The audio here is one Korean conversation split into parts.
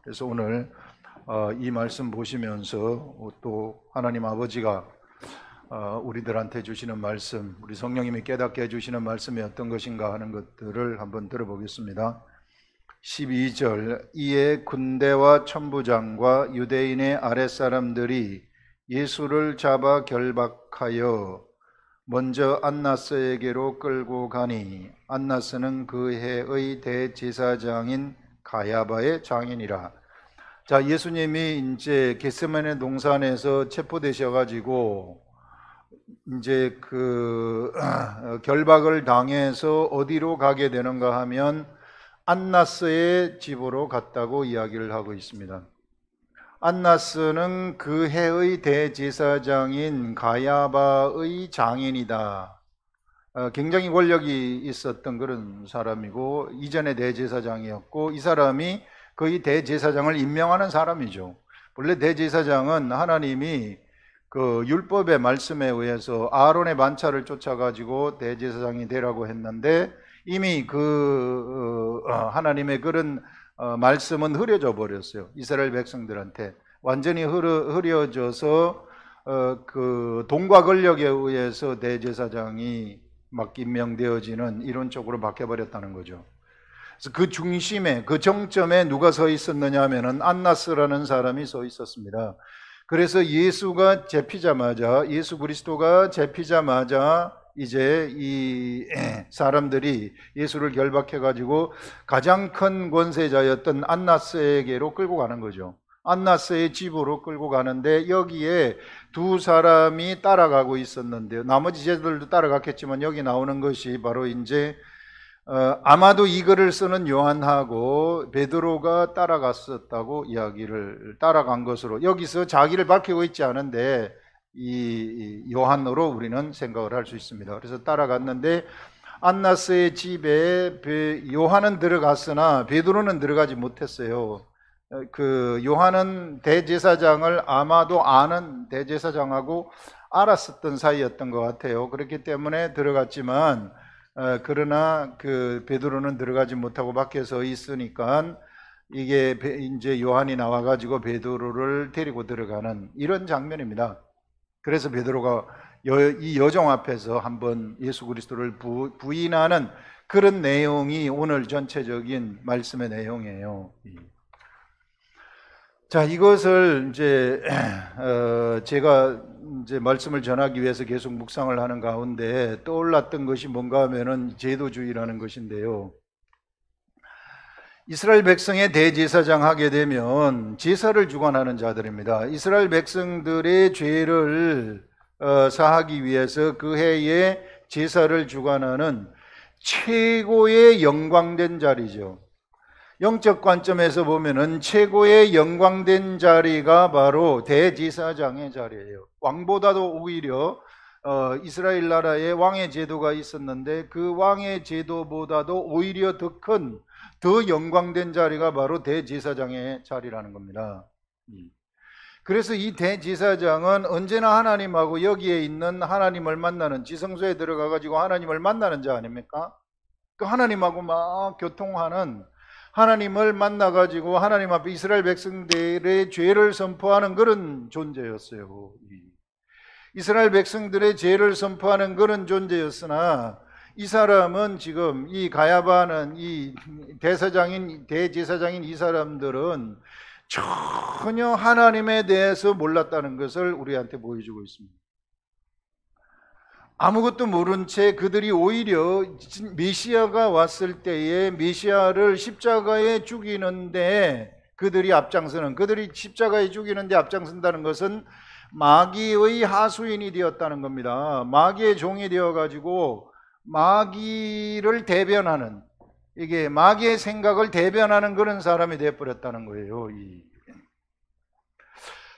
그래서 오늘 이 말씀 보시면서 또 하나님 아버지가 우리들한테 주시는 말씀, 우리 성령님이 깨닫게 해주시는 말씀이 어떤 것인가 하는 것들을 한번 들어보겠습니다. 12절, 이에 군대와 천부장과 유대인의 아랫사람들이 예수를 잡아 결박하여 먼저 안나스에게로 끌고 가니 안나스는 그 해의 대제사장인 가야바의 장인이라. 자, 예수님이 이제 겟세마네 동산에서 체포되셔가지고 이제 결박을 당해서 어디로 가게 되는가 하면 안나스의 집으로 갔다고 이야기를 하고 있습니다. 안나스는 그 해의 대제사장인 가야바의 장인이다. 굉장히 권력이 있었던 그런 사람이고 이전에 대제사장이었고, 이 사람이 거의 대제사장을 임명하는 사람이죠. 원래 대제사장은 하나님이 그 율법의 말씀에 의해서 아론의 반차를 쫓아가지고 대제사장이 되라고 했는데 이미 하나님의 그런 말씀은 흐려져 버렸어요. 이스라엘 백성들한테 완전히 흐려져서 그 돈과 권력에 의해서 대제사장이 막 임명되어지는 이런 쪽으로 바뀌어버렸다는 거죠. 그래서 그 중심에, 그 정점에 누가 서 있었느냐 하면은 안나스라는 사람이 서 있었습니다. 그래서 예수 그리스도가 잡히자마자 이제 이 사람들이 예수를 결박해가지고 가장 큰 권세자였던 안나스에게로 끌고 가는 거죠. 안나스의 집으로 끌고 가는데 여기에 두 사람이 따라가고 있었는데요. 나머지 제자들도 따라갔겠지만 여기 나오는 것이 바로 이제 아마도 이 글을 쓰는 요한하고 베드로가 따라갔었다고 따라간 것으로, 여기서 자기를 밝히고 있지 않은데 이 요한으로 우리는 생각을 할 수 있습니다. 그래서 따라갔는데 안나스의 집에 요한은 들어갔으나 베드로는 들어가지 못했어요. 그 요한은 대제사장을 아마도 아는 대제사장하고 알았었던 사이였던 것 같아요. 그렇기 때문에 들어갔지만 그러나 그 베드로는 들어가지 못하고 밖에서 있으니까 이게 이제 요한이 나와가지고 베드로를 데리고 들어가는 이런 장면입니다. 그래서 베드로가 이 여종 앞에서 한번 예수 그리스도를 부인하는 그런 내용이 오늘 전체적인 말씀의 내용이에요. 자, 이것을 이제 제가 이제 말씀을 전하기 위해서 계속 묵상을 하는 가운데 떠올랐던 것이 뭔가 하면은 제도주의라는 것인데요. 이스라엘 백성의 대제사장 하게 되면 제사를 주관하는 자들입니다. 이스라엘 백성들의 죄를 사하기 위해서 그 해에 제사를 주관하는 최고의 영광된 자리죠. 영적 관점에서 보면은 최고의 영광된 자리가 바로 대제사장의 자리예요. 왕보다도 오히려 이스라엘 나라에 왕의 제도가 있었는데 그 왕의 제도보다도 오히려 더 영광된 자리가 바로 대제사장의 자리라는 겁니다. 그래서 이 대제사장은 언제나 하나님하고 여기에 있는 하나님을 만나는, 지성소에 들어가 가지고 하나님을 만나는 자 아닙니까? 그 하나님하고 막 교통하는, 하나님을 만나가지고 하나님 앞에 이스라엘 백성들의 죄를 선포하는 그런 존재였어요. 이스라엘 백성들의 죄를 선포하는 그런 존재였으나 이 사람은 지금 이 가야바는 이 대제사장인 이 사람들은 전혀 하나님에 대해서 몰랐다는 것을 우리한테 보여주고 있습니다. 아무것도 모른 채 그들이 오히려 메시아가 왔을 때에 메시아를 십자가에 죽이는데 그들이 십자가에 죽이는데 앞장선다는 것은 마귀의 하수인이 되었다는 겁니다. 마귀의 종이 되어가지고 마귀를 대변하는, 이게 마귀의 생각을 대변하는 그런 사람이 되어버렸다는 거예요.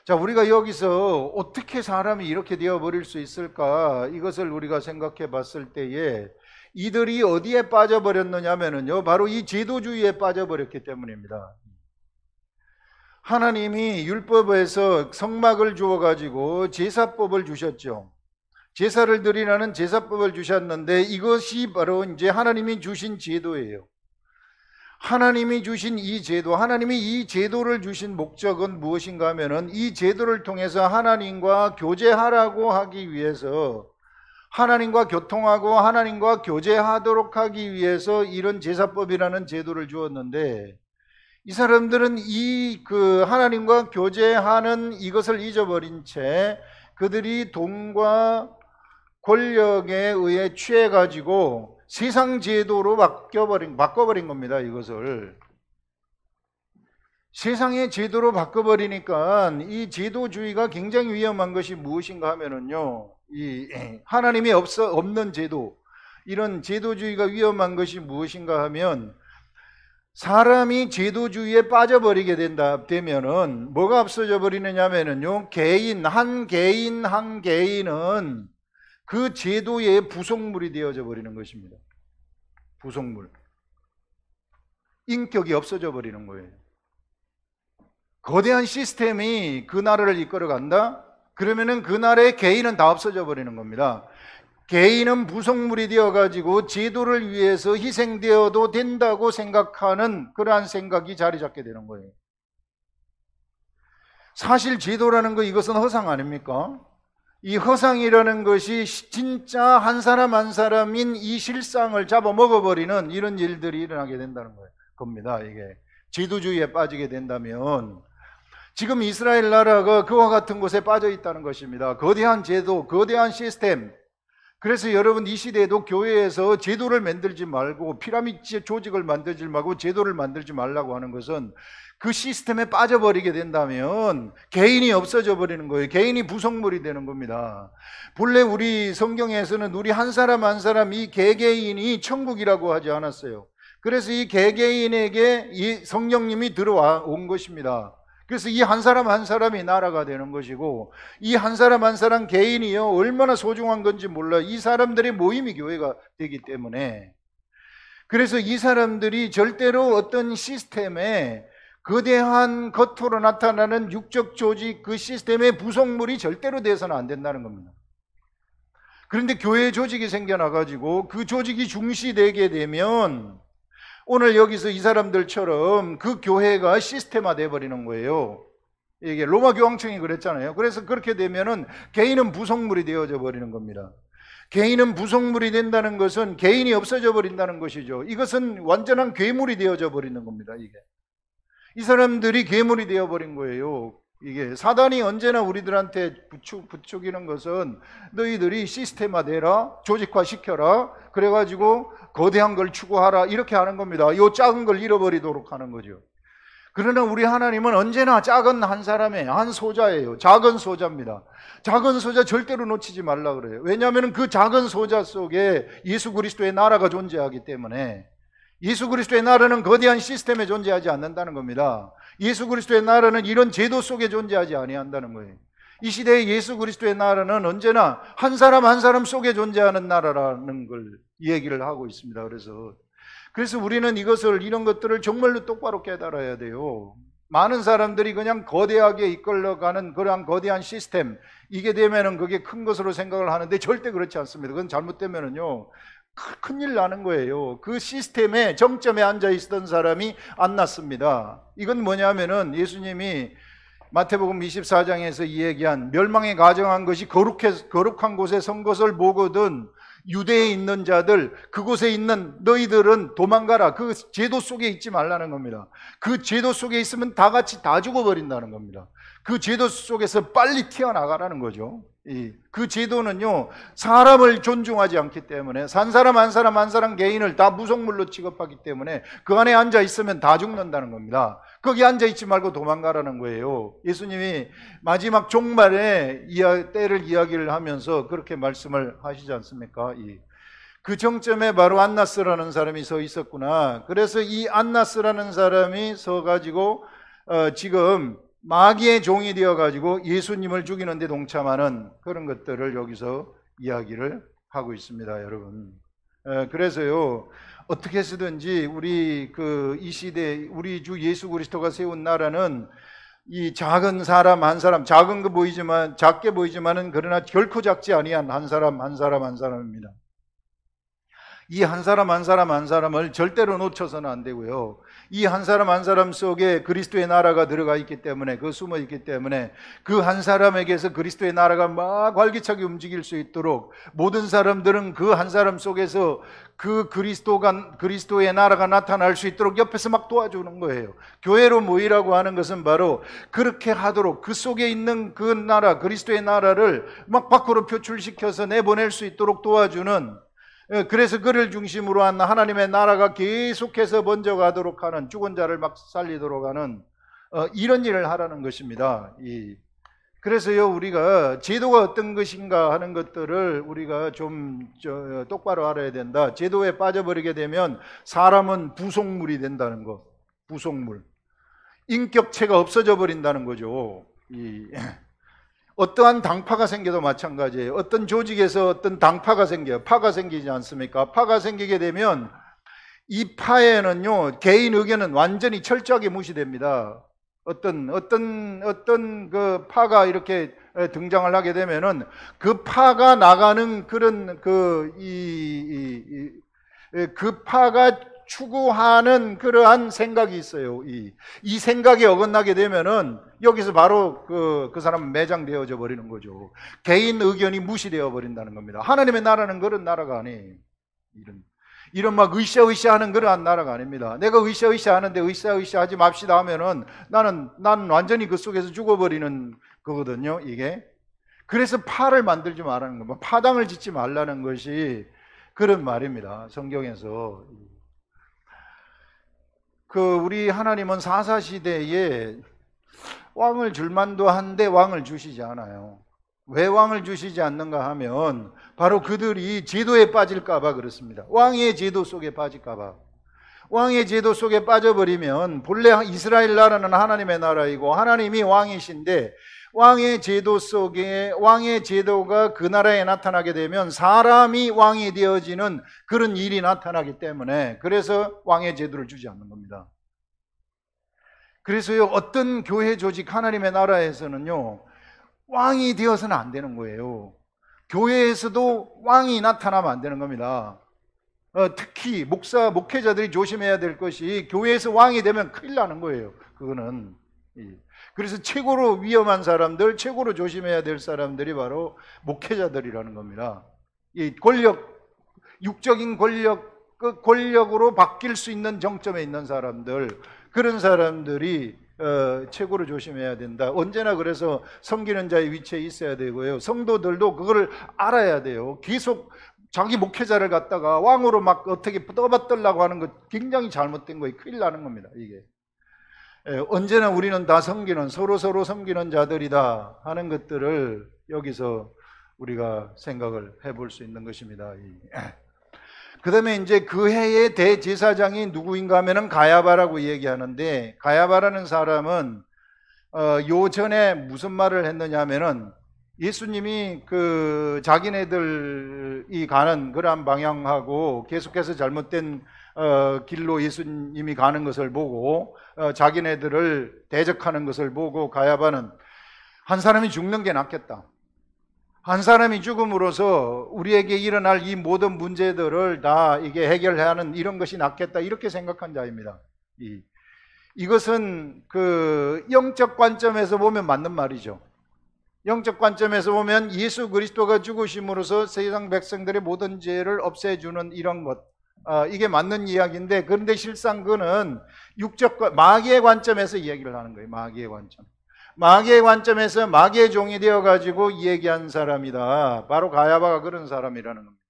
자, 우리가 여기서 어떻게 사람이 이렇게 되어버릴 수 있을까? 이것을 우리가 생각해 봤을 때에 이들이 어디에 빠져버렸느냐면요, 바로 이 제도주의에 빠져버렸기 때문입니다. 하나님이 율법에서 성막을 주어가지고 제사법을 주셨죠. 제사를 드리라는 제사법을 주셨는데 이것이 바로 이제 하나님이 주신 제도예요. 하나님이 주신 이 제도, 하나님이 이 제도를 주신 목적은 무엇인가 하면은 이 제도를 통해서 하나님과 교제하라고 하기 위해서, 하나님과 교통하고 하나님과 교제하도록 하기 위해서 이런 제사법이라는 제도를 주었는데, 이 사람들은 이 하나님과 교제하는 이것을 잊어버린 채 그들이 돈과 권력에 의해 취해가지고 세상 제도로 바꿔버린 겁니다. 이것을 세상의 제도로 바꿔버리니까 이 제도주의가 굉장히 위험한 것이 무엇인가 하면은요, 이 하나님이 없는 제도, 이런 제도주의가 위험한 것이 무엇인가 하면, 사람이 제도주의에 빠져버리게 되면은 뭐가 없어져 버리느냐면은요, 한 개인은 그 제도의 부속물이 되어져 버리는 것입니다. 부속물. 인격이 없어져 버리는 거예요. 거대한 시스템이 그 나라를 이끌어 간다? 그러면은 그 나라의 개인은 다 없어져 버리는 겁니다. 개인은 부속물이 되어가지고 제도를 위해서 희생되어도 된다고 생각하는 그러한 생각이 자리 잡게 되는 거예요. 사실 제도라는 거, 이것은 허상 아닙니까? 이 허상이라는 것이 진짜 한 사람 한 사람인 이 실상을 잡아먹어버리는 이런 일들이 일어나게 된다는 겁니다. 이게 제도주의에 빠지게 된다면, 지금 이스라엘 나라가 그와 같은 곳에 빠져 있다는 것입니다. 거대한 제도, 거대한 시스템. 그래서 여러분, 이 시대에도 교회에서 제도를 만들지 말고, 피라미드 조직을 만들지 말고 제도를 만들지 말라고 하는 것은 그 시스템에 빠져버리게 된다면 개인이 없어져 버리는 거예요. 개인이 부속물이 되는 겁니다. 본래 우리 성경에서는 우리 한 사람 한 사람, 이 개개인이 천국이라고 하지 않았어요. 그래서 이 개개인에게 이 성령님이 들어와 온 것입니다. 그래서 이 한 사람 한 사람이 나라가 되는 것이고, 이 한 사람 한 사람 개인이요, 얼마나 소중한 건지 몰라. 이 사람들의 모임이 교회가 되기 때문에. 그래서 이 사람들이 절대로 어떤 시스템에, 거대한 겉으로 나타나는 육적 조직, 그 시스템의 부속물이 절대로 돼서는 안 된다는 겁니다. 그런데 교회 조직이 생겨나가지고 그 조직이 중시되게 되면 오늘 여기서 이 사람들처럼 그 교회가 시스템화 돼버리는 거예요. 이게 로마 교황청이 그랬잖아요. 그래서 그렇게 되면은 개인은 부속물이 되어져 버리는 겁니다. 개인은 부속물이 된다는 것은 개인이 없어져 버린다는 것이죠. 이것은 완전한 괴물이 되어져 버리는 겁니다. 이게 이 사람들이 괴물이 되어버린 거예요. 이게 사단이 언제나 우리들한테 부추기는 것은 너희들이 시스템화되라, 조직화시켜라, 그래가지고 거대한 걸 추구하라, 이렇게 하는 겁니다. 이 작은 걸 잃어버리도록 하는 거죠. 그러나 우리 하나님은 언제나 작은 한 사람의 한 소자예요. 작은 소자입니다. 작은 소자 절대로 놓치지 말라 그래요. 왜냐하면 그 작은 소자 속에 예수 그리스도의 나라가 존재하기 때문에. 예수 그리스도의 나라는 거대한 시스템에 존재하지 않는다는 겁니다. 예수 그리스도의 나라는 이런 제도 속에 존재하지 아니한다는 거예요. 이 시대의 예수 그리스도의 나라는 언제나 한 사람 한 사람 속에 존재하는 나라라는 걸 얘기를 하고 있습니다. 그래서 우리는 이런 것들을 정말로 똑바로 깨달아야 돼요. 많은 사람들이 그냥 거대하게 이끌려가는 그러한 거대한 시스템, 이게 되면은 그게 큰 것으로 생각을 하는데 절대 그렇지 않습니다. 그건 잘못되면은요, 큰일 나는 거예요. 그 시스템의 정점에 앉아 있었던 사람이 안 났습니다. 이건 뭐냐면은 예수님이 마태복음 24장에서 이야기한 멸망에 가정한 것이 거룩한 곳에 선 것을 보거든 유대에 있는 자들, 그곳에 있는 너희들은 도망가라. 그 제도 속에 있지 말라는 겁니다. 그 제도 속에 있으면 다 같이 다 죽어버린다는 겁니다. 그 제도 속에서 빨리 튀어나가라는 거죠. 그 제도는요, 사람을 존중하지 않기 때문에, 한 사람 한 사람 한 사람 개인을 다 무속물로 취급하기 때문에 그 안에 앉아 있으면 다 죽는다는 겁니다. 거기 앉아 있지 말고 도망가라는 거예요. 예수님이 마지막 종말의 때를 이야기를 하면서 그렇게 말씀을 하시지 않습니까? 그 정점에 바로 안나스라는 사람이 서 있었구나. 그래서 이 안나스라는 사람이 서가지고 지금 마귀의 종이 되어가지고 예수님을 죽이는 데 동참하는 그런 것들을 여기서 이야기를 하고 있습니다, 여러분. 그래서요, 어떻게 해서든지 우리 이 시대 우리 주 예수 그리스도가 세운 나라는 이 작은 사람 한 사람, 작은 거 보이지만, 작게 보이지만은 그러나 결코 작지 아니한 한 사람 한 사람입니다. 이 한 사람 한 사람 한 사람을 절대로 놓쳐서는 안 되고요. 이 한 사람 한 사람 속에 그리스도의 나라가 들어가 있기 때문에, 그 숨어 있기 때문에 그 한 사람에게서 그리스도의 나라가 막 활기차게 움직일 수 있도록 모든 사람들은 그 한 사람 속에서 그 그리스도의 나라가 나타날 수 있도록 옆에서 막 도와주는 거예요. 교회로 모이라고 하는 것은 바로 그렇게 하도록, 그 속에 있는 그 나라, 그리스도의 나라를 막 밖으로 표출시켜서 내보낼 수 있도록 도와주는, 그래서 그를 중심으로 한 하나님의 나라가 계속해서 번져가도록 하는, 죽은 자를 막 살리도록 하는 이런 일을 하라는 것입니다. 그래서요, 우리가 제도가 어떤 것인가 하는 것들을 우리가 좀 똑바로 알아야 된다. 제도에 빠져버리게 되면 사람은 부속물이 된다는 것. 부속물. 인격체가 없어져 버린다는 거죠. 어떠한 당파가 생겨도 마찬가지예요. 어떤 조직에서 어떤 당파가 생겨요. 파가 생기지 않습니까? 파가 생기게 되면 이 파에는요, 개인 의견은 완전히 철저하게 무시됩니다. 어떤 그 파가 이렇게 등장을 하게 되면은 그 파가 나가는 그런 그 파가 추구하는 그러한 생각이 있어요. 이 생각에 어긋나게 되면은 여기서 바로 그 사람은 매장되어져 버리는 거죠. 개인 의견이 무시되어 버린다는 겁니다. 하나님의 나라는 그런 나라가 아니에요. 이런 막 으쌰으쌰 하는 그러한 나라가 아닙니다. 내가 으쌰으쌰 하는데 으쌰으쌰 하지 맙시다 하면은 나는 완전히 그 속에서 죽어버리는 거거든요, 이게. 그래서 파를 만들지 말라는 겁니다. 파당을 짓지 말라는 것이 그런 말입니다, 성경에서. 우리 하나님은 사사시대에 왕을 줄만도 한데 왕을 주시지 않아요. 왜 왕을 주시지 않는가 하면 바로 그들이 제도에 빠질까봐 그렇습니다. 왕의 제도 속에 빠질까봐. 왕의 제도 속에 빠져버리면, 본래 이스라엘 나라는 하나님의 나라이고 하나님이 왕이신데, 왕의 제도 속에, 왕의 제도가 그 나라에 나타나게 되면 사람이 왕이 되어지는 그런 일이 나타나기 때문에, 그래서 왕의 제도를 주지 않는 겁니다. 그래서요, 어떤 교회 조직, 하나님의 나라에서는요, 왕이 되어서는 안 되는 거예요. 교회에서도 왕이 나타나면 안 되는 겁니다. 특히 목회자들이 조심해야 될 것이, 교회에서 왕이 되면 큰일 나는 거예요. 그거는. 그래서 최고로 위험한 사람들, 최고로 조심해야 될 사람들이 바로 목회자들이라는 겁니다. 이 육적인 권력으로 바뀔 수 있는 정점에 있는 사람들, 그런 사람들이 최고로 조심해야 된다. 언제나 그래서 섬기는 자의 위치에 있어야 되고요. 성도들도 그거를 알아야 돼요. 계속 자기 목회자를 갖다가 왕으로 막 어떻게 떠받들라고 하는 것, 굉장히 잘못된 거예요. 큰일 나는 겁니다, 이게. 언제나 우리는 다 서로 섬기는 자들이다 하는 것들을 여기서 우리가 생각을 해볼 수 있는 것입니다. 그 다음에 이제 그 해의 대제사장이 누구인가 하면은 가야바라고 얘기하는데, 가야바라는 사람은 요 전에 무슨 말을 했느냐 하면은, 예수님이 자기네들이 가는 그러한 방향하고 계속해서 잘못된 길로 예수님이 가는 것을 보고, 자기네들을 대적하는 것을 보고, 가야바는 한 사람이 죽는 게 낫겠다. 한 사람이 죽음으로써 우리에게 일어날 이 모든 문제들을 다 이게 해결해야 하는 이런 것이 낫겠다, 이렇게 생각한 자입니다. 이것은 영적 관점에서 보면 맞는 말이죠. 영적 관점에서 보면 예수 그리스도가 죽으심으로써 세상 백성들의 모든 죄를 없애주는 이런 것, 이게 맞는 이야기인데, 그런데 실상 그는 마귀의 관점에서 이야기를 하는 거예요. 마귀의 관점. 마귀의 관점에서 마귀의 종이 되어가지고 얘기한 사람이다. 바로 가야바가 그런 사람이라는 겁니다.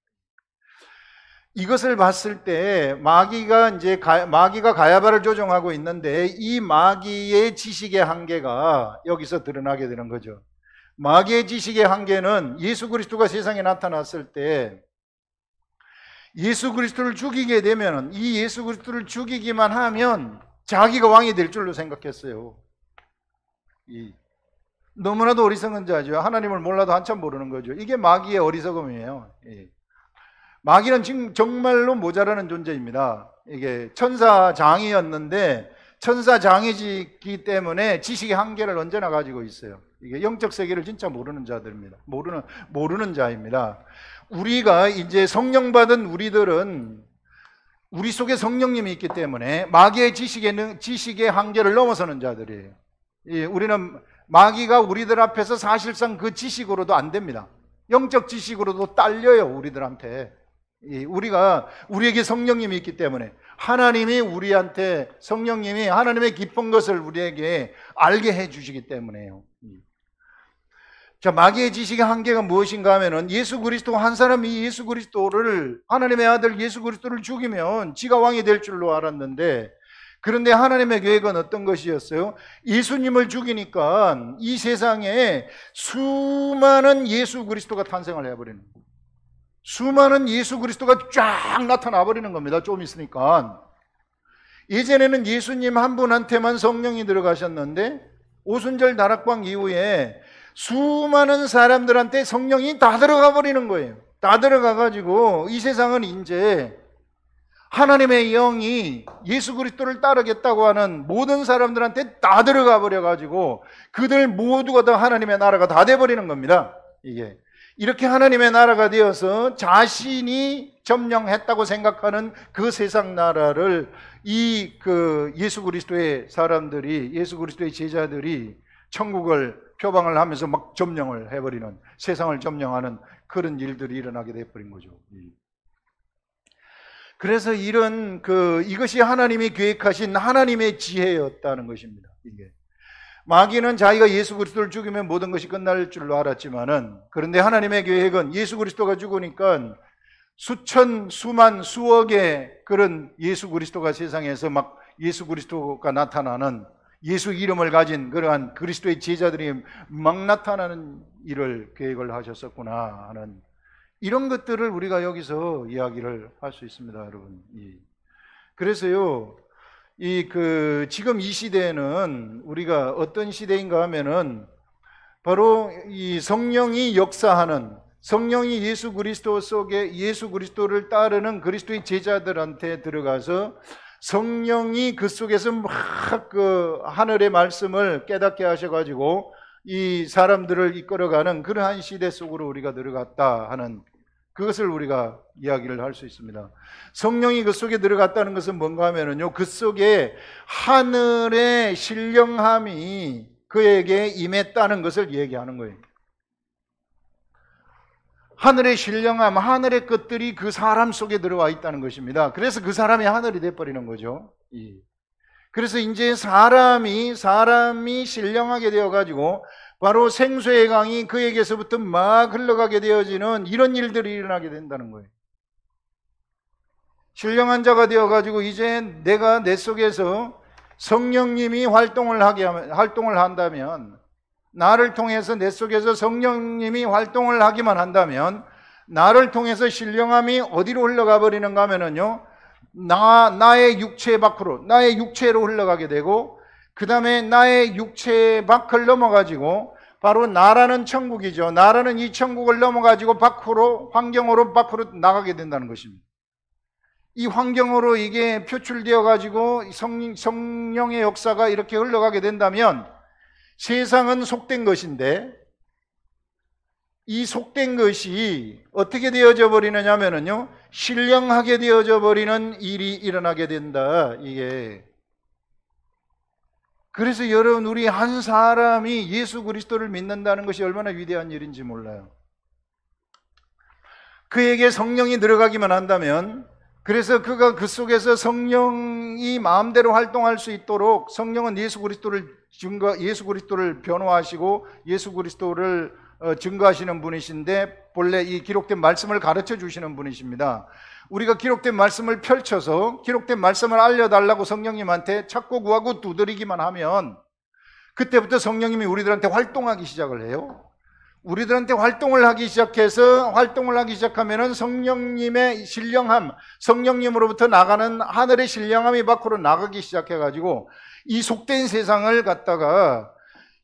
이것을 봤을 때 마귀가 가야바를 조종하고 있는데, 이 마귀의 지식의 한계가 여기서 드러나게 되는 거죠. 마귀의 지식의 한계는 예수 그리스도가 세상에 나타났을 때 예수 그리스도를 죽이게 되면, 이 예수 그리스도를 죽이기만 하면 자기가 왕이 될 줄로 생각했어요. 너무나도 어리석은 자죠. 하나님을 몰라도 한참 모르는 거죠. 이게 마귀의 어리석음이에요. 마귀는 지금 정말로 모자라는 존재입니다. 이게 천사장이었는데 천사 장이기 때문에 지식의 한계를 언제나 가지고 있어요. 이게 영적 세계를 진짜 모르는 자들입니다. 모르는 자입니다. 우리가 이제 성령 받은 우리들은 우리 속에 성령님이 있기 때문에 마귀의 지식의 한계를 넘어서는 자들이에요. 우리는 마귀가 우리들 앞에서 사실상 그 지식으로도 안 됩니다. 영적 지식으로도 딸려요, 우리들한테. 우리에게 성령님이 있기 때문에 성령님이 하나님의 깊은 것을 우리에게 알게 해 주시기 때문에요. 자, 마귀의 지식의 한계가 무엇인가 하면은 한 사람이 예수 그리스도를, 하나님의 아들 예수 그리스도를 죽이면 지가 왕이 될 줄로 알았는데, 그런데 하나님의 계획은 어떤 것이었어요? 예수님을 죽이니까 이 세상에 수많은 예수 그리스도가 탄생을 해버리는 거예요. 수많은 예수 그리스도가 쫙 나타나 버리는 겁니다. 좀 있으니까. 예전에는 예수님 한 분한테만 성령이 들어가셨는데 오순절 다락방 이후에 수많은 사람들한테 성령이 다 들어가 버리는 거예요. 다 들어가 가지고 이 세상은 이제 하나님의 영이 예수 그리스도를 따르겠다고 하는 모든 사람들한테 다 들어가 버려 가지고 그들 모두가 다 하나님의 나라가 다 돼 버리는 겁니다. 이게 이렇게 하나님의 나라가 되어서 자신이 점령했다고 생각하는 그 세상 나라를 예수 그리스도의 사람들이, 예수 그리스도의 제자들이 천국을 표방을 하면서 막 점령을 해버리는, 세상을 점령하는 그런 일들이 일어나게 돼버린 거죠. 그래서 이것이 하나님이 계획하신 하나님의 지혜였다는 것입니다. 이게. 마귀는 자기가 예수 그리스도를 죽이면 모든 것이 끝날 줄로 알았지만은, 그런데 하나님의 계획은 예수 그리스도가 죽으니까 수천, 수억의 그런 예수 그리스도가 세상에서 막 예수 그리스도가 나타나는, 예수 이름을 가진 그러한 그리스도의 제자들이 막 나타나는 일을 계획을 하셨었구나 하는, 이런 것들을 우리가 여기서 이야기를 할 수 있습니다, 여러분. 그래서요, 지금 이 시대에는 우리가 어떤 시대인가 하면은 바로 이 성령이 역사하는, 성령이 예수 그리스도 속에 예수 그리스도를 따르는 그리스도의 제자들한테 들어가서 성령이 그 속에서 막 하늘의 말씀을 깨닫게 하셔가지고 이 사람들을 이끌어가는 그러한 시대 속으로 우리가 들어갔다 하는, 그것을 우리가 이야기를 할 수 있습니다. 성령이 그 속에 들어갔다는 것은 뭔가 하면은요, 그 속에 하늘의 신령함이 그에게 임했다는 것을 얘기하는 거예요. 하늘의 신령함, 하늘의 것들이 그 사람 속에 들어와 있다는 것입니다. 그래서 그 사람이 하늘이 돼버리는 거죠. 그래서 이제 사람이 신령하게 되어가지고 바로 생수의 강이 그에게서부터 막 흘러가게 되어지는 이런 일들이 일어나게 된다는 거예요. 신령한 자가 되어가지고 이제 내가 내 속에서 성령님이 활동을 한다면, 나를 통해서 내 속에서 성령님이 활동을 하기만 한다면, 나를 통해서 신령함이 어디로 흘러가 버리는가 하면은요, 나의 육체 밖으로, 나의 육체로 흘러가게 되고, 그 다음에 나의 육체 밖을 넘어가지고 바로 나라는 천국이죠. 나라는 이 천국을 넘어가지고 환경으로 밖으로 나가게 된다는 것입니다. 이 환경으로 이게 표출되어 가지고 성령의 역사가 이렇게 흘러가게 된다면 세상은 속된 것인데, 이 속된 것이 어떻게 되어져 버리느냐 하면요, 신령하게 되어져 버리는 일이 일어나게 된다. 이게. 그래서 여러분, 우리 한 사람이 예수 그리스도를 믿는다는 것이 얼마나 위대한 일인지 몰라요. 그에게 성령이 들어가기만 한다면, 그래서 그가 그 속에서 성령이 마음대로 활동할 수 있도록, 성령은 예수 그리스도를 변호하시고 예수 그리스도를 증거하시는 분이신데, 본래 이 기록된 말씀을 가르쳐 주시는 분이십니다. 우리가 기록된 말씀을 펼쳐서 기록된 말씀을 알려달라고 성령님한테 찾고 구하고 두드리기만 하면 그때부터 성령님이 우리들한테 활동하기 시작을 해요. 우리들한테 활동을 하기 시작하면은 성령님의 신령함, 성령님으로부터 나가는 하늘의 신령함이 밖으로 나가기 시작해가지고 이 속된 세상을 갖다가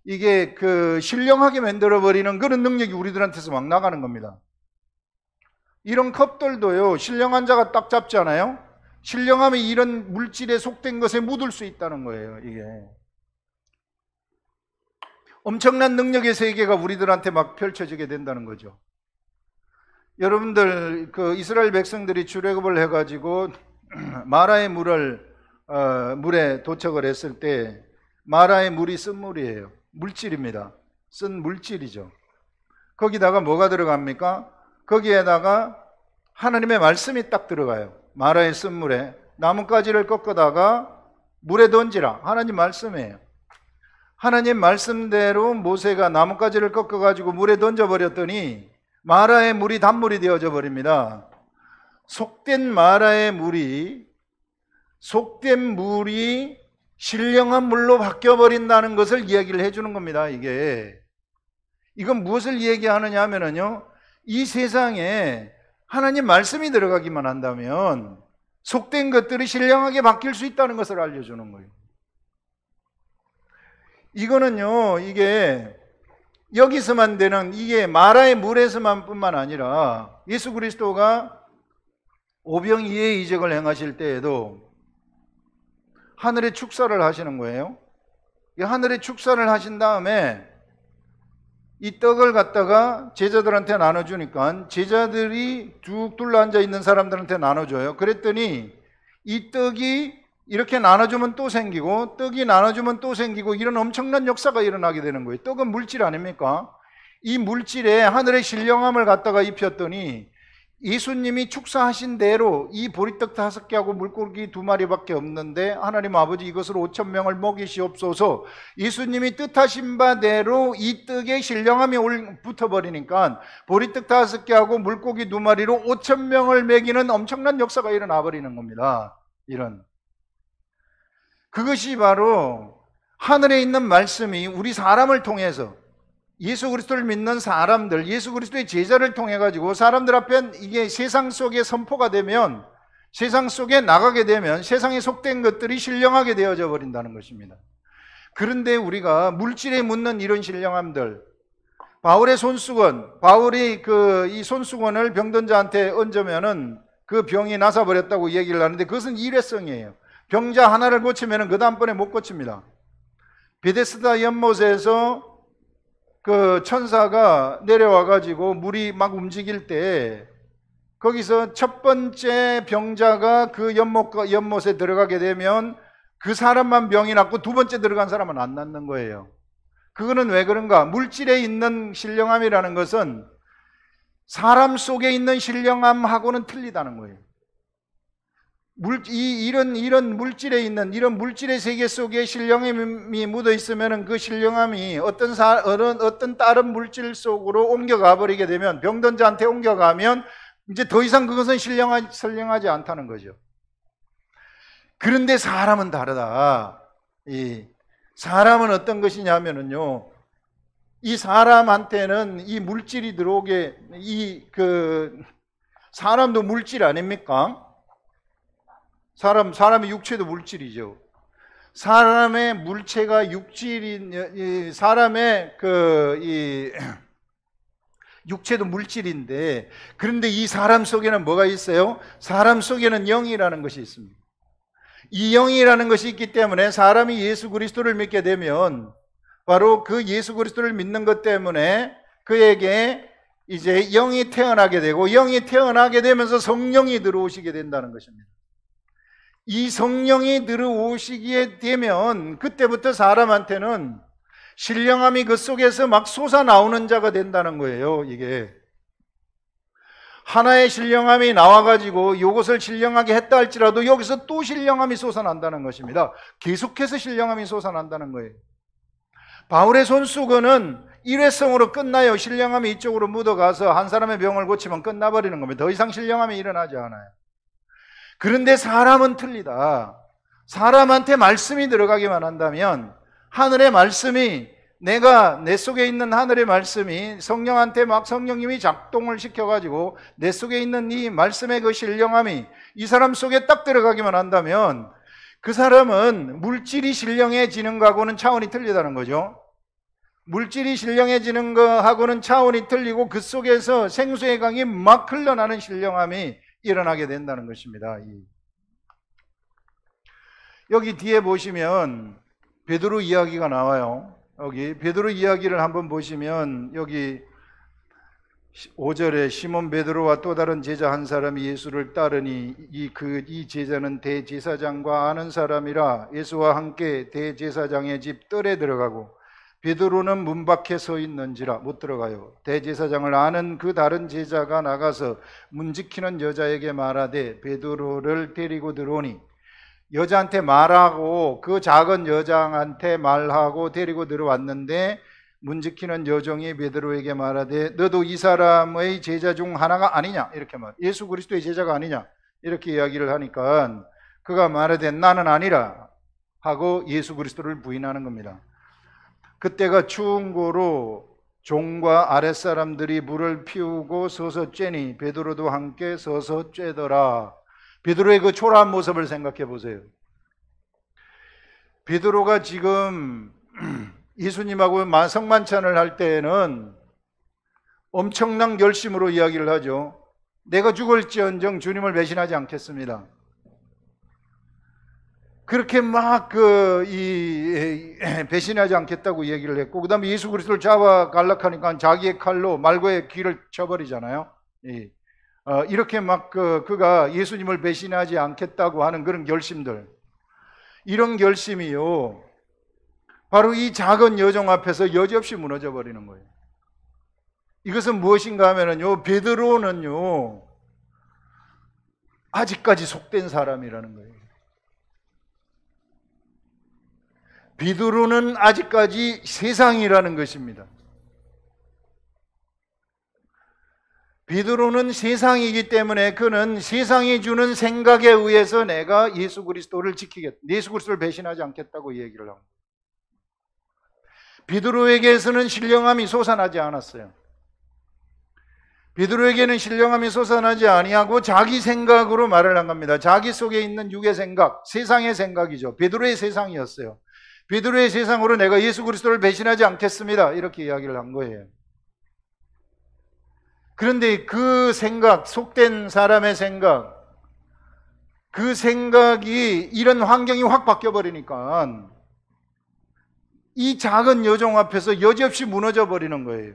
이게 신령하게 만들어버리는 그런 능력이 우리들한테서 막 나가는 겁니다. 이런 컵들도요, 신령한 자가 딱 잡잖아요. 신령함이 이런 물질에 속된 것에 묻을 수 있다는 거예요. 이게 엄청난 능력의 세계가 우리들한테 막 펼쳐지게 된다는 거죠. 여러분들 그 이스라엘 백성들이 출애굽을 해가지고 마라의 물에 도착을 했을 때 마라의 물이 쓴 물이에요. 물질입니다. 쓴 물질이죠. 거기다가 뭐가 들어갑니까? 거기에다가 하나님의 말씀이 딱 들어가요. 마라의 쓴 물에 나뭇가지를 꺾어다가 물에 던지라. 하나님 말씀이에요. 하나님 말씀대로 모세가 나뭇가지를 꺾어가지고 물에 던져버렸더니 마라의 물이 단물이 되어져 버립니다. 속된 마라의 물이 속된 물이 신령한 물로 바뀌어버린다는 것을 이야기를 해주는 겁니다. 이건 무엇을 얘기하느냐 하면요, 이 세상에 하나님 말씀이 들어가기만 한다면 속된 것들이 신령하게 바뀔 수 있다는 것을 알려주는 거예요. 이거는요, 이게 여기서만 되는, 이게 마라의 물에서만 뿐만 아니라 예수 그리스도가 오병이의 이적을 행하실 때에도 하늘에 축사를 하시는 거예요. 하늘에 축사를 하신 다음에 이 떡을 갖다가 제자들한테 나눠주니까 제자들이 쭉 둘러앉아 있는 사람들한테 나눠줘요. 그랬더니 이 떡이 이렇게 나눠주면 또 생기고 떡이 나눠주면 또 생기고 이런 엄청난 역사가 일어나게 되는 거예요. 떡은 물질 아닙니까? 이 물질에 하늘의 신령함을 갖다가 입혔더니 예수님이 축사하신 대로 이 보리떡 5개하고 물고기 2마리밖에 없는데 하나님 아버지 이것으로 5,000명을 먹이시옵소서. 예수님이 뜻하신 바대로 이 떡에 신령함이 붙어버리니까 보리떡 5개하고 물고기 2마리로 5,000명을 먹이는 엄청난 역사가 일어나 버리는 겁니다. 그것이 바로 하늘에 있는 말씀이 우리 사람을 통해서 예수 그리스도를 믿는 사람들, 예수 그리스도의 제자를 통해 가지고 사람들 앞에 이게 세상 속에 선포가 되면, 세상 속에 나가게 되면 세상에 속된 것들이 신령하게 되어져 버린다는 것입니다. 그런데 우리가 물질에 묻는 이런 신령함들, 바울의 손수건, 바울이 이 손수건을 병든 자한테 얹으면은 그 병이 나서 버렸다고 얘기를 하는데 그것은 일회성이에요. 병자 하나를 고치면은 그 다음번에 못 고칩니다. 베데스다 연못에서 그 천사가 내려와 가지고 물이 막 움직일 때 거기서 첫 번째 병자가 그 연못에 들어가게 되면 그 사람만 병이 낫고 두 번째 들어간 사람은 안 낫는 거예요. 그거는 왜 그런가? 물질에 있는 신령함이라는 것은 사람 속에 있는 신령함하고는 틀리다는 거예요. 이런 물질에 있는, 이런 물질의 세계 속에 신령함이 묻어 있으면 그 신령함이 어떤 다른 물질 속으로 옮겨가 버리게 되면, 병든 자한테 옮겨가면 이제 더 이상 그것은 신령하지 않다는 거죠. 그런데 사람은 다르다. 사람은 어떤 것이냐면요, 이 사람한테는 이 물질이 들어오게, 사람도 물질 아닙니까? 사람의 육체도 물질이죠. 사람의 물체가 사람의 육체도 물질인데, 그런데 이 사람 속에는 뭐가 있어요? 사람 속에는 영이라는 것이 있습니다. 이 영이라는 것이 있기 때문에 사람이 예수 그리스도를 믿게 되면 바로 그 예수 그리스도를 믿는 것 때문에 그에게 이제 영이 태어나게 되고, 영이 태어나게 되면서 성령이 들어오시게 된다는 것입니다. 이 성령이 들어오시게 되면 그때부터 사람한테는 신령함이 그 속에서 막 솟아나오는 자가 된다는 거예요. 이게 하나의 신령함이 나와가지고 이것을 신령하게 했다 할지라도 여기서 또 신령함이 솟아난다는 것입니다. 계속해서 신령함이 솟아난다는 거예요. 바울의 손수건은 일회성으로 끝나요. 신령함이 이쪽으로 묻어가서 한 사람의 병을 고치면 끝나버리는 겁니다. 더 이상 신령함이 일어나지 않아요. 그런데 사람은 틀리다. 사람한테 말씀이 들어가기만 한다면, 하늘의 말씀이, 내 속에 있는 하늘의 말씀이 성령한테 막 성령님이 작동을 시켜가지고 내 속에 있는 이 말씀의 그 신령함이 이 사람 속에 딱 들어가기만 한다면 그 사람은 물질이 신령해지는 거하고는 차원이 틀리다는 거죠. 물질이 신령해지는 거하고는 차원이 틀리고 그 속에서 생수의 강이 막 흘러나는 신령함이 일어나게 된다는 것입니다. 여기 뒤에 보시면 베드로 이야기가 나와요. 여기 베드로 이야기를 한번 보시면 여기 5절에 시몬 베드로와 또 다른 제자 한 사람이 예수를 따르니 이 제자는 대제사장과 아는 사람이라 예수와 함께 대제사장의 집 뜰에 들어가고 베드로는 문 밖에 서 있는지라 못 들어가요. 대제사장을 아는 그 다른 제자가 나가서 문 지키는 여자에게 말하되 베드로를 데리고 들어오니 여자한테 말하고 그 작은 여장한테 말하고 데리고 들어왔는데 문 지키는 여종이 베드로에게 말하되 너도 이 사람의 제자 중 하나가 아니냐 이렇게 말. 예수 그리스도의 제자가 아니냐 이렇게 이야기를 하니까 그가 말하되 나는 아니라 하고 예수 그리스도를 부인하는 겁니다. 그때가 추운 고로 종과 아랫사람들이 물을 피우고 서서 쬐니 베드로도 함께 서서 쬐더라. 베드로의 그 초라한 모습을 생각해 보세요. 베드로가 지금 예수님하고 성만찬을 할 때에는 엄청난 결심으로 이야기를 하죠. 내가 죽을지언정 주님을 배신하지 않겠습니다. 그렇게 막 배신하지 않겠다고 얘기를 했고, 그 다음에 예수 그리스도를 잡아 갈락하니까 자기의 칼로 말고의 귀를 쳐버리잖아요. 이렇게 막 그가 예수님을 배신하지 않겠다고 하는 그런 결심들, 이런 결심이요, 바로 이 작은 여종 앞에서 여지없이 무너져 버리는 거예요. 이것은 무엇인가 하면요, 베드로는요 아직까지 속된 사람이라는 거예요. 베드로는 아직까지 세상이라는 것입니다. 베드로는 세상이기 때문에 그는 세상이 주는 생각에 의해서 내가 예수 그리스도를 지키겠다, 예수 그리스도를 배신하지 않겠다고 얘기를 합니다. 베드로에게서는 신령함이 솟아나지 않았어요. 베드로에게는 신령함이 솟아나지 아니하고 자기 생각으로 말을 한 겁니다. 자기 속에 있는 육의 생각, 세상의 생각이죠. 베드로의 세상이었어요. 베드로의 세상으로 내가 예수 그리스도를 배신하지 않겠습니다, 이렇게 이야기를 한 거예요. 그런데 그 생각, 속된 사람의 생각, 그 생각이 이런 환경이 확 바뀌어버리니까 이 작은 여종 앞에서 여지없이 무너져 버리는 거예요.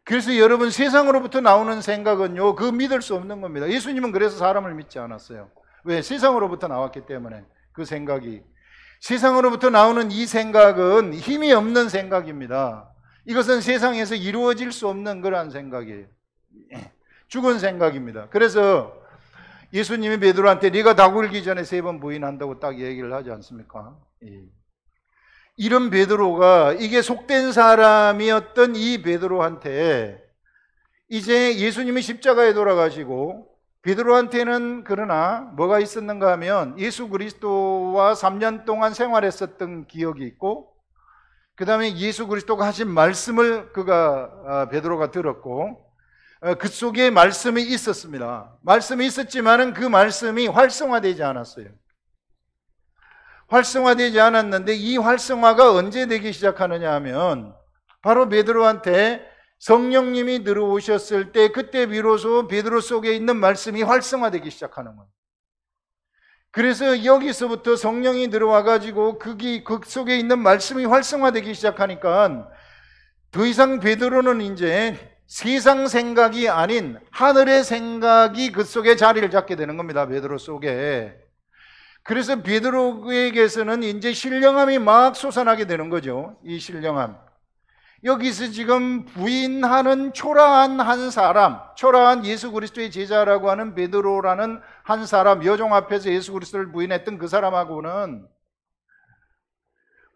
그래서 여러분, 세상으로부터 나오는 생각은요, 그 믿을 수 없는 겁니다. 예수님은 그래서 사람을 믿지 않았어요. 왜? 세상으로부터 나왔기 때문에. 그 생각이, 세상으로부터 나오는 이 생각은 힘이 없는 생각입니다. 이것은 세상에서 이루어질 수 없는 그러한 생각이에요. 죽은 생각입니다. 그래서 예수님이 베드로한테 네가 다 굴기 전에 3번 부인한다고 딱 얘기를 하지 않습니까? 이런 베드로가, 이게 속된 사람이었던 이 베드로한테 이제 예수님이 십자가에 돌아가시고, 베드로한테는 그러나 뭐가 있었는가 하면 예수 그리스도와 3년 동안 생활했었던 기억이 있고, 그 다음에 예수 그리스도가 하신 말씀을 베드로가 들었고, 그 속에 말씀이 있었습니다. 말씀이 있었지만은 그 말씀이 활성화되지 않았어요. 활성화되지 않았는데 이 활성화가 언제 되기 시작하느냐 하면 바로 베드로한테 성령님이 들어오셨을 때, 그때 비로소 베드로 속에 있는 말씀이 활성화되기 시작하는 거예요. 그래서 여기서부터 성령이 들어와 가지고 그 속에 있는 말씀이 활성화되기 시작하니까 더 이상 베드로는 이제 세상 생각이 아닌 하늘의 생각이 그 속에 자리를 잡게 되는 겁니다. 베드로 속에. 그래서 베드로에게서는 이제 신령함이 막 솟아나게 되는 거죠. 이 신령함. 여기서 지금 부인하는 초라한 한 사람, 초라한 예수 그리스도의 제자라고 하는 베드로라는 한 사람, 여종 앞에서 예수 그리스도를 부인했던 그 사람하고는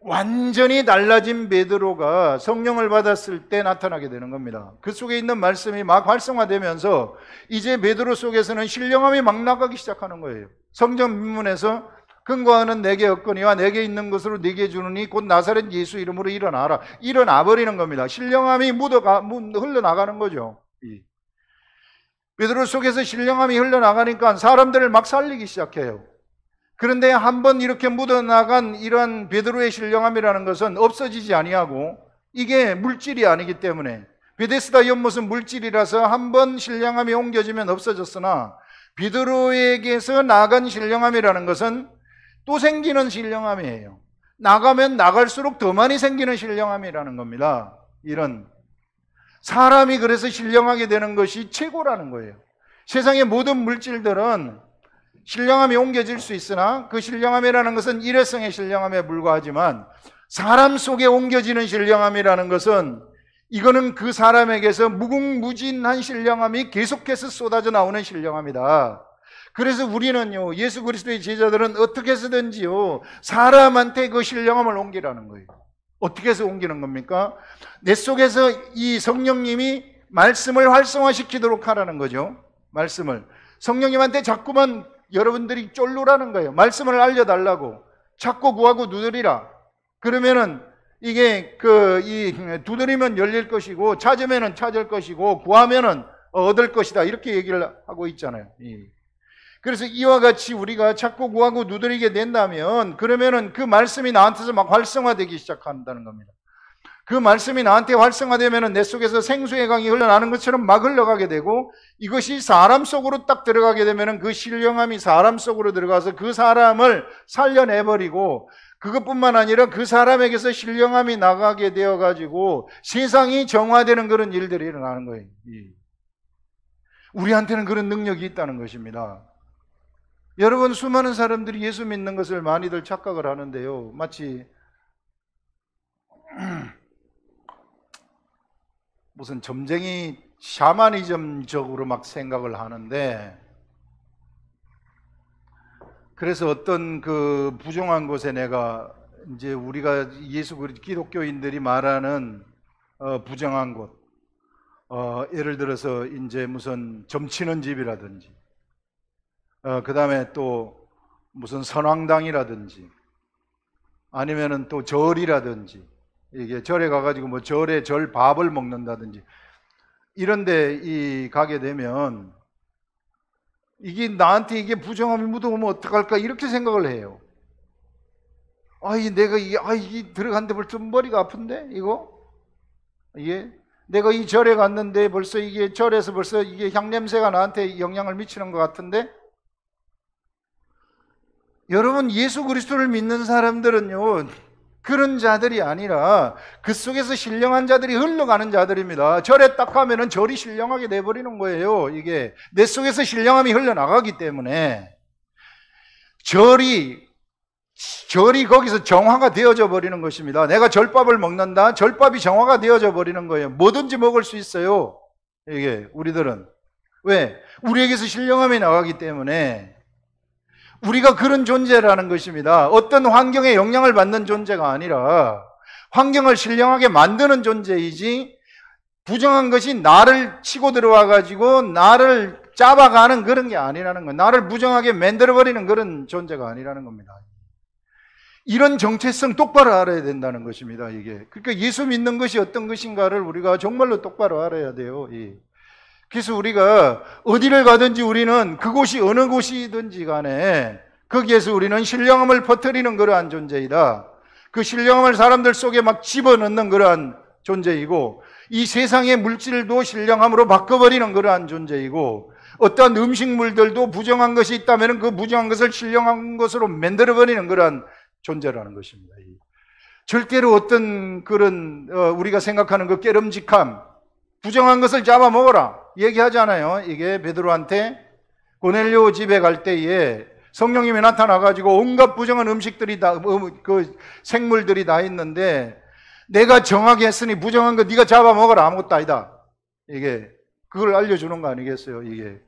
완전히 달라진 베드로가 성령을 받았을 때 나타나게 되는 겁니다. 그 속에 있는 말씀이 막 활성화되면서 이제 베드로 속에서는 신령함이 막 나가기 시작하는 거예요. 성경 민문에서 근거하는 내게 없거니와 내게 있는 것으로 네게 주느니 곧 나사렛 예수 이름으로 일어나라. 일어나 버리는 겁니다. 신령함이 흘러나가는 거죠. 베드로 속에서 신령함이 흘러나가니까 사람들을 막 살리기 시작해요. 그런데 한번 이렇게 묻어나간 이러한 베드로의 신령함이라는 것은 없어지지 아니하고, 이게 물질이 아니기 때문에, 베데스다 연못은 물질이라서 한번 신령함이 옮겨지면 없어졌으나 베드로에게서 나간 신령함이라는 것은 또 생기는 신령함이에요. 나가면 나갈수록 더 많이 생기는 신령함이라는 겁니다. 이런 사람이 그래서 신령하게 되는 것이 최고라는 거예요. 세상의 모든 물질들은 신령함이 옮겨질 수 있으나 그 신령함이라는 것은 일회성의 신령함에 불과하지만 사람 속에 옮겨지는 신령함이라는 것은 이거는 그 사람에게서 무궁무진한 신령함이 계속해서 쏟아져 나오는 신령함이다. 그래서 우리는요, 예수 그리스도의 제자들은 어떻게 해서든지요, 사람한테 그 신령함을 옮기라는 거예요. 어떻게 해서 옮기는 겁니까? 내 속에서 이 성령님이 말씀을 활성화시키도록 하라는 거죠. 말씀을. 성령님한테 자꾸만 여러분들이 쫄르라는 거예요. 말씀을 알려달라고. 찾고 구하고 두드리라. 그러면은 이게 두드리면 열릴 것이고, 찾으면은 찾을 것이고, 구하면은 얻을 것이다. 이렇게 얘기를 하고 있잖아요. 그래서 이와 같이 우리가 찾고 구하고 두드리게 된다면 그러면은 그 말씀이 나한테서 막 활성화되기 시작한다는 겁니다. 그 말씀이 나한테 활성화되면은 내 속에서 생수의 강이 흘러나는 것처럼 막 흘러가게 되고, 이것이 사람 속으로 딱 들어가게 되면은 그 신령함이 사람 속으로 들어가서 그 사람을 살려내버리고, 그것뿐만 아니라 그 사람에게서 신령함이 나가게 되어가지고 세상이 정화되는 그런 일들이 일어나는 거예요. 우리한테는 그런 능력이 있다는 것입니다. 여러분, 수많은 사람들이 예수 믿는 것을 많이들 착각을 하는데요, 마치 무슨 점쟁이 샤머니즘적으로 막 생각을 하는데, 그래서 어떤 그 부정한 곳에 내가 이제 우리가 기독교인들이 말하는 부정한 곳, 예를 들어서 이제 무슨 점치는 집이라든지, 그 다음에 또 무슨 선왕당이라든지, 아니면은 또 절이라든지, 이게 절에 가가지고 뭐 절에 절 밥을 먹는다든지, 이런데 가게 되면 이게 나한테 이게 부정함이 묻어오면 어떡할까 이렇게 생각을 해요. 내가 이게 들어갔는데 벌써 머리가 아픈데 이거 내가 이 절에 갔는데 벌써 이게 절에서 벌써 이게 향냄새가 나한테 영향을 미치는 것 같은데. 여러분, 예수 그리스도를 믿는 사람들은요, 그런 자들이 아니라 그 속에서 신령한 자들이 흘러가는 자들입니다. 절에 딱 가면은 절이 신령하게 돼버리는 거예요. 이게 내 속에서 신령함이 흘러나가기 때문에 절이 거기서 정화가 되어져 버리는 것입니다. 내가 절밥을 먹는다, 절밥이 정화가 되어져 버리는 거예요. 뭐든지 먹을 수 있어요. 이게 우리들은. 왜? 우리에게서 신령함이 나가기 때문에. 우리가 그런 존재라는 것입니다. 어떤 환경에 영향을 받는 존재가 아니라 환경을 신령하게 만드는 존재이지, 부정한 것이 나를 치고 들어와 가지고 나를 잡아가는 그런 게 아니라는 거예요. 나를 부정하게 만들어버리는 그런 존재가 아니라는 겁니다. 이런 정체성 똑바로 알아야 된다는 것입니다. 이게. 그러니까 예수 믿는 것이 어떤 것인가를 우리가 정말로 똑바로 알아야 돼요. 그래서 우리가 어디를 가든지 우리는 그곳이 어느 곳이든지 간에 거기에서 우리는 신령함을 퍼뜨리는 그러한 존재이다. 그 신령함을 사람들 속에 막 집어넣는 그러한 존재이고, 이 세상의 물질도 신령함으로 바꿔버리는 그러한 존재이고, 어떠한 음식물들도 부정한 것이 있다면 그 부정한 것을 신령한 것으로 만들어버리는 그러한 존재라는 것입니다. 절대로 어떤 그런 우리가 생각하는 그 깨름직함, 부정한 것을 잡아먹어라 얘기하잖아요. 이게 베드로한테 고넬료 집에 갈 때에 성령님이 나타나가지고 온갖 부정한 음식들이 다, 그 생물들이 다 있는데, 내가 정하게 했으니 부정한 거 네가 잡아먹어라, 아무것도 아니다. 이게 그걸 알려주는 거 아니겠어요, 이게.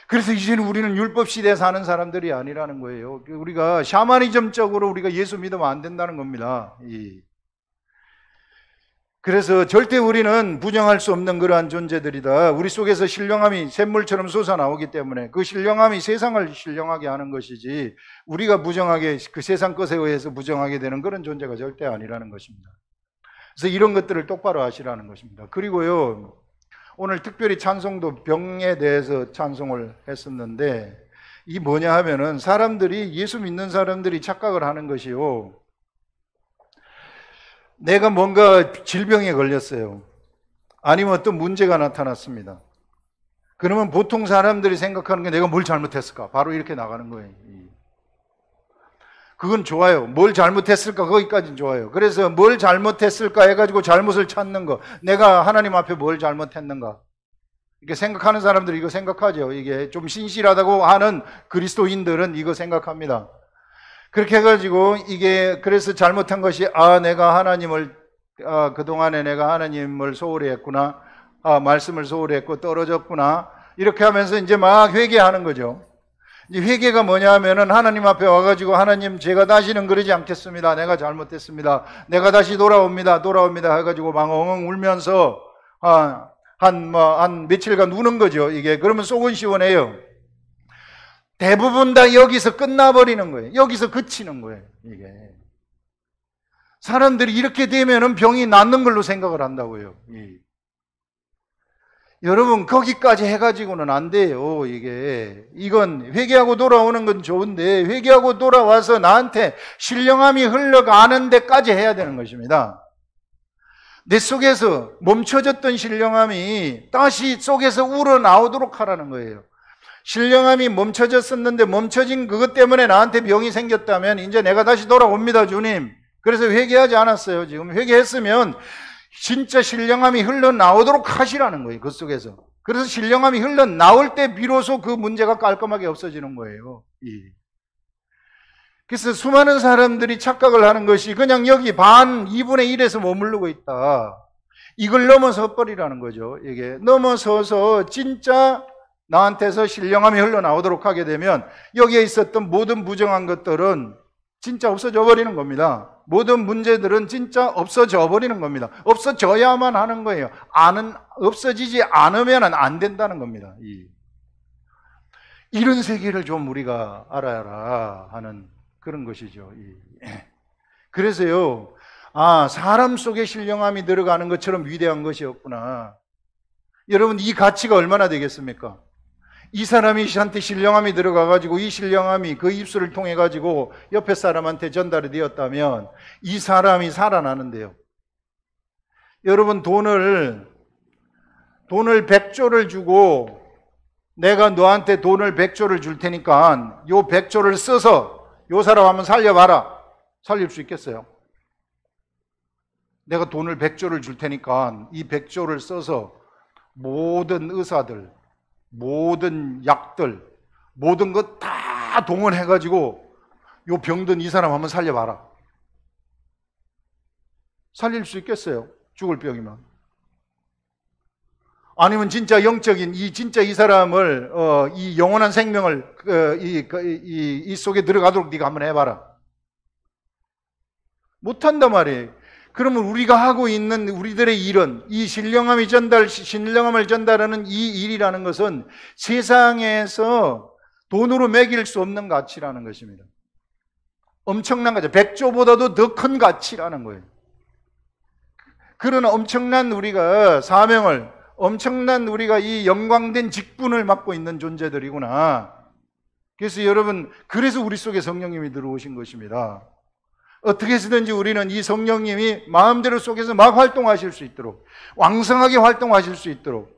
그래서 이제는 우리는 율법 시대에 사는 사람들이 아니라는 거예요. 우리가 샤머니즘적으로 우리가 예수 믿으면 안 된다는 겁니다. 그래서 절대 우리는 부정할 수 없는 그러한 존재들이다. 우리 속에서 신령함이 샘물처럼 솟아나오기 때문에 그 신령함이 세상을 신령하게 하는 것이지, 우리가 부정하게 그 세상 것에 의해서 부정하게 되는 그런 존재가 절대 아니라는 것입니다. 그래서 이런 것들을 똑바로 하시라는 것입니다. 그리고요, 오늘 특별히 찬송도 병에 대해서 찬송을 했었는데, 이 뭐냐 하면은 사람들이, 예수 믿는 사람들이 착각을 하는 것이요, 내가 뭔가 질병에 걸렸어요. 아니면 어떤 문제가 나타났습니다. 그러면 보통 사람들이 생각하는 게 내가 뭘 잘못했을까? 바로 이렇게 나가는 거예요. 그건 좋아요. 뭘 잘못했을까? 거기까지는 좋아요. 그래서 뭘 잘못했을까 해가지고 잘못을 찾는 거. 내가 하나님 앞에 뭘 잘못했는가? 이렇게 생각하는 사람들이 이거 생각하죠. 이게 좀 신실하다고 하는 그리스도인들은 이거 생각합니다. 그렇게 해가지고 이게 그래서 잘못한 것이 내가 하나님을 그동안에 내가 하나님을 소홀히 했구나. 말씀을 소홀히 했고 떨어졌구나. 이렇게 하면서 이제 막 회개하는 거죠. 이제 회개가 뭐냐 하면은 하나님 앞에 와가지고 하나님 제가 다시는 그러지 않겠습니다. 내가 잘못했습니다. 내가 다시 돌아옵니다. 해가지고 막 엉엉 울면서 한 며칠간 우는 거죠. 이게 그러면 속은 시원해요. 대부분 다 여기서 끝나버리는 거예요. 여기서 그치는 거예요. 이게 사람들이 이렇게 되면은 병이 낫는 걸로 생각을 한다고요. 여러분 거기까지 해가지고는 안 돼요. 이건 회개하고 돌아오는 건 좋은데 회개하고 돌아와서 나한테 신령함이 흘러가는 데까지 해야 되는 것입니다. 내 속에서 멈춰졌던 신령함이 다시 속에서 우러나오도록 하라는 거예요. 신령함이 멈춰졌었는데 멈춰진 그것 때문에 나한테 병이 생겼다면 이제 내가 다시 돌아옵니다, 주님. 그래서 회개하지 않았어요. 지금 회개했으면 진짜 신령함이 흘러나오도록 하시라는 거예요. 그 속에서. 그래서 신령함이 흘러나올 때 비로소 그 문제가 깔끔하게 없어지는 거예요. 그래서 수많은 사람들이 착각을 하는 것이 그냥 여기 2분의 1에서 머무르고 있다. 이걸 넘어서 버리라는 거죠. 이게 넘어서서 진짜 나한테서 신령함이 흘러나오도록 하게 되면 여기에 있었던 모든 부정한 것들은 진짜 없어져 버리는 겁니다. 모든 문제들은 진짜 없어져 버리는 겁니다. 없어져야만 하는 거예요. 없어지지 않으면 안 된다는 겁니다. 이런 세계를 좀 우리가 알아야 하는 그런 것이죠. 그래서요, 사람 속에 신령함이 들어가는 것처럼 위대한 것이 없구나. 여러분, 이 가치가 얼마나 되겠습니까? 이 사람이 한테 신령함이 들어가가지고 이 신령함이 그 입술을 통해가지고 옆에 사람한테 전달이 되었다면 이 사람이 살아나는데요. 여러분, 돈을 100조를 주고 내가 너한테 돈을 100조를 줄 테니까 요 100조를 써서 요 사람 한번 살려봐라. 살릴 수 있겠어요? 내가 돈을 100조를 줄 테니까 이 100조를 써서 모든 의사들, 모든 약들, 모든 것 다 동원해가지고 요 병든 이 사람 한번 살려봐라. 살릴 수 있겠어요? 죽을 병이면. 아니면 진짜 영적인 진짜 이 사람을 이 영원한 생명을 이 속에 들어가도록 네가 한번 해봐라. 못한단 말이에요. 그러면 우리가 하고 있는 우리들의 일은 이 신령함을 전달하는 이 일이라는 것은 세상에서 돈으로 매길 수 없는 가치라는 것입니다. 엄청난 가치, 100조보다도 더 큰 가치라는 거예요. 그러나 엄청난 우리가 사명을, 엄청난 우리가 이 영광된 직분을 맡고 있는 존재들이구나. 그래서 여러분, 그래서 우리 속에 성령님이 들어오신 것입니다. 어떻게 해서든지 우리는 이 성령님이 마음대로 속에서 막 활동하실 수 있도록, 왕성하게 활동하실 수 있도록,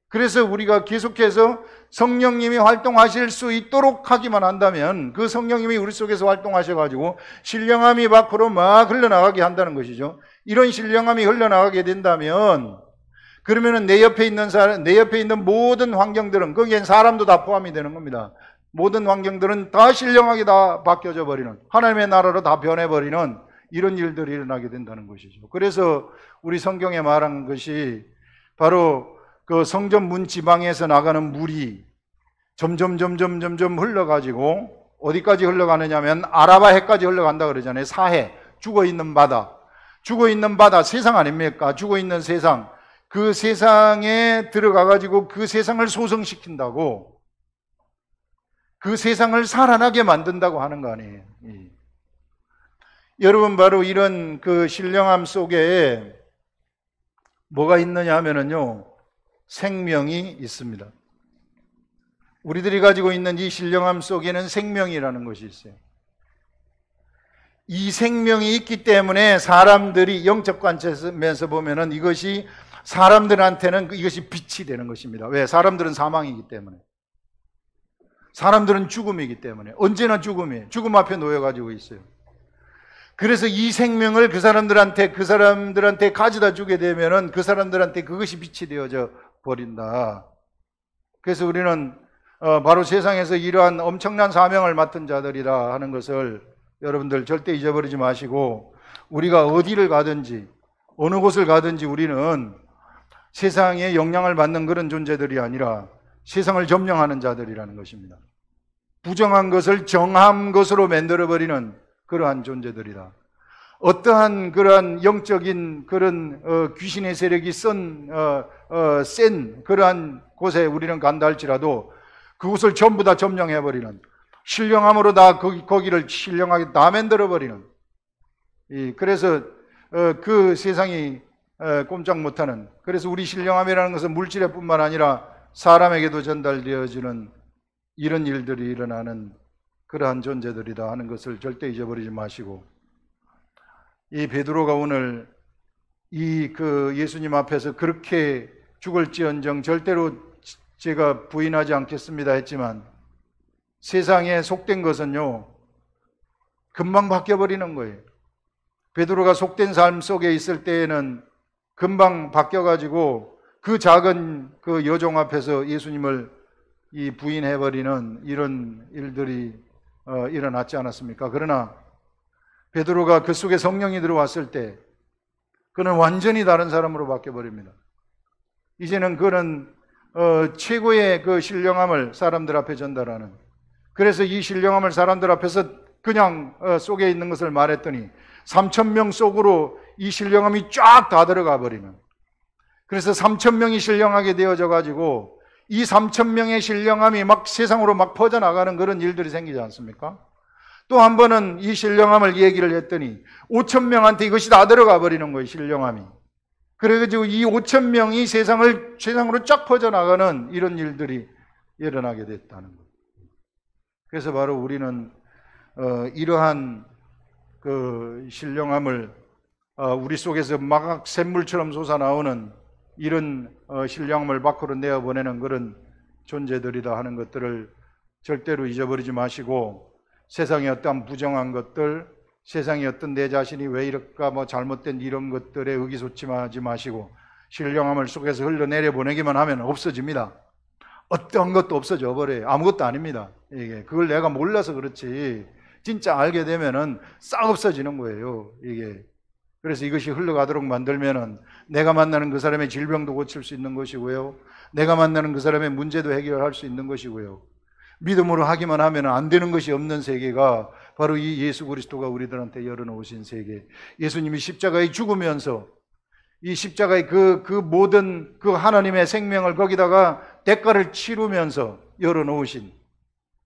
그래서 우리가 계속해서 성령님이 활동하실 수 있도록 하기만 한다면 그 성령님이 우리 속에서 활동하셔가지고 신령함이 밖으로 막 흘러나가게 한다는 것이죠. 이런 신령함이 흘러나가게 된다면 그러면은 내 옆에 있는 모든 환경들은, 거기엔 사람도 다 포함이 되는 겁니다. 모든 환경들은 다 신령하게 다 바뀌어져 버리는, 하나님의 나라로 다 변해버리는 이런 일들이 일어나게 된다는 것이죠. 그래서 우리 성경에 말한 것이 바로 그 성전 문 지방에서 나가는 물이 점점 흘러가지고 어디까지 흘러가느냐면 아라바해까지 흘러간다 그러잖아요. 사해, 죽어있는 바다 세상 아닙니까? 죽어있는 세상, 그 세상에 들어가가지고 그 세상을 소성시킨다고, 그 세상을 살아나게 만든다고 하는 거 아니에요. 여러분, 바로 이런 그 신령함 속에 뭐가 있느냐 하면은요, 생명이 있습니다. 우리들이 가지고 있는 이 신령함 속에는 생명이라는 것이 있어요. 이 생명이 있기 때문에 사람들이 영적 관점에서 보면은 이것이 사람들한테는 이것이 빛이 되는 것입니다. 왜? 사람들은 사망이기 때문에. 사람들은 죽음이기 때문에. 언제나 죽음이에요. 죽음 앞에 놓여가지고 있어요. 그래서 이 생명을 그 사람들한테 가져다 주게 되면은 그 사람들한테 그것이 빛이 되어져 버린다. 그래서 우리는 바로 세상에서 이러한 엄청난 사명을 맡은 자들이다 하는 것을 여러분들 절대 잊어버리지 마시고, 우리가 어디를 가든지 어느 곳을 가든지 우리는 세상에 영향을 받는 그런 존재들이 아니라 세상을 점령하는 자들이라는 것입니다. 부정한 것을 정한 것으로 만들어버리는 그러한 존재들이다. 어떠한 그러한 영적인 그런 귀신의 세력이 센 그러한 곳에 우리는 간다 할지라도 그곳을 전부 다 점령해버리는, 신령함으로 다 거기를 신령하게 다 만들어버리는, 그래서 그 세상이 꼼짝 못하는, 그래서 우리 신령함이라는 것은 물질에 뿐만 아니라 사람에게도 전달되어지는 이런 일들이 일어나는 그러한 존재들이다 하는 것을 절대 잊어버리지 마시고, 이 베드로가 오늘 그 예수님 앞에서 그렇게 죽을지언정 절대로 제가 부인하지 않겠습니다 했지만, 세상에 속된 것은요 금방 바뀌어버리는 거예요. 베드로가 속된 삶 속에 있을 때에는 금방 바뀌어가지고 그 작은 그 여종 앞에서 예수님을 부인해버리는 이런 일들이 일어났지 않았습니까? 그러나 베드로가 그 속에 성령이 들어왔을 때 그는 완전히 다른 사람으로 바뀌어버립니다. 이제는 그는 최고의 그 신령함을 사람들 앞에 전달하는, 그래서 이 신령함을 사람들 앞에서 그냥 속에 있는 것을 말했더니 3,000명 속으로 이 신령함이 쫙 다 들어가 버리는, 그래서 3,000명이 신령하게 되어져 가지고 이 3,000명의 신령함이 막 세상으로 막 퍼져나가는 그런 일들이 생기지 않습니까? 또 한 번은 이 신령함을 얘기를 했더니 5,000명한테 이것이 다 들어가 버리는 거예요, 신령함이. 그래가지고 이 5,000명이 세상으로 쫙 퍼져나가는 이런 일들이 일어나게 됐다는 거예요. 그래서 바로 우리는 이러한 그 신령함을 우리 속에서 막 샘물처럼 솟아나오는 이런 신령함을 밖으로 내어보내는 그런 존재들이다 하는 것들을 절대로 잊어버리지 마시고, 세상의 어떠한 부정한 것들, 세상의 어떤 내 자신이 왜 이럴까 잘못된 이런 것들에 의기소침하지 마시고 신령함을 속에서 흘러내려 보내기만 하면 없어집니다. 어떠한 것도 없어져 버려요. 아무것도 아닙니다. 이게 그걸 내가 몰라서 그렇지 진짜 알게 되면은 싹 없어지는 거예요, 이게. 그래서 이것이 흘러가도록 만들면은 내가 만나는 그 사람의 질병도 고칠 수 있는 것이고요, 내가 만나는 그 사람의 문제도 해결할 수 있는 것이고요, 믿음으로 하기만 하면 안 되는 것이 없는 세계가 바로 이 예수 그리스도가 우리들한테 열어놓으신 세계, 예수님이 십자가에 죽으면서 이 십자가의 그 모든 그 하나님의 생명을 거기다가 대가를 치르면서 열어놓으신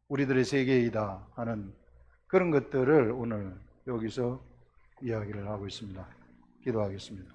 우리들의 세계이다 하는 그런 것들을 오늘 여기서 이야기를 하고 있습니다. 기도하겠습니다.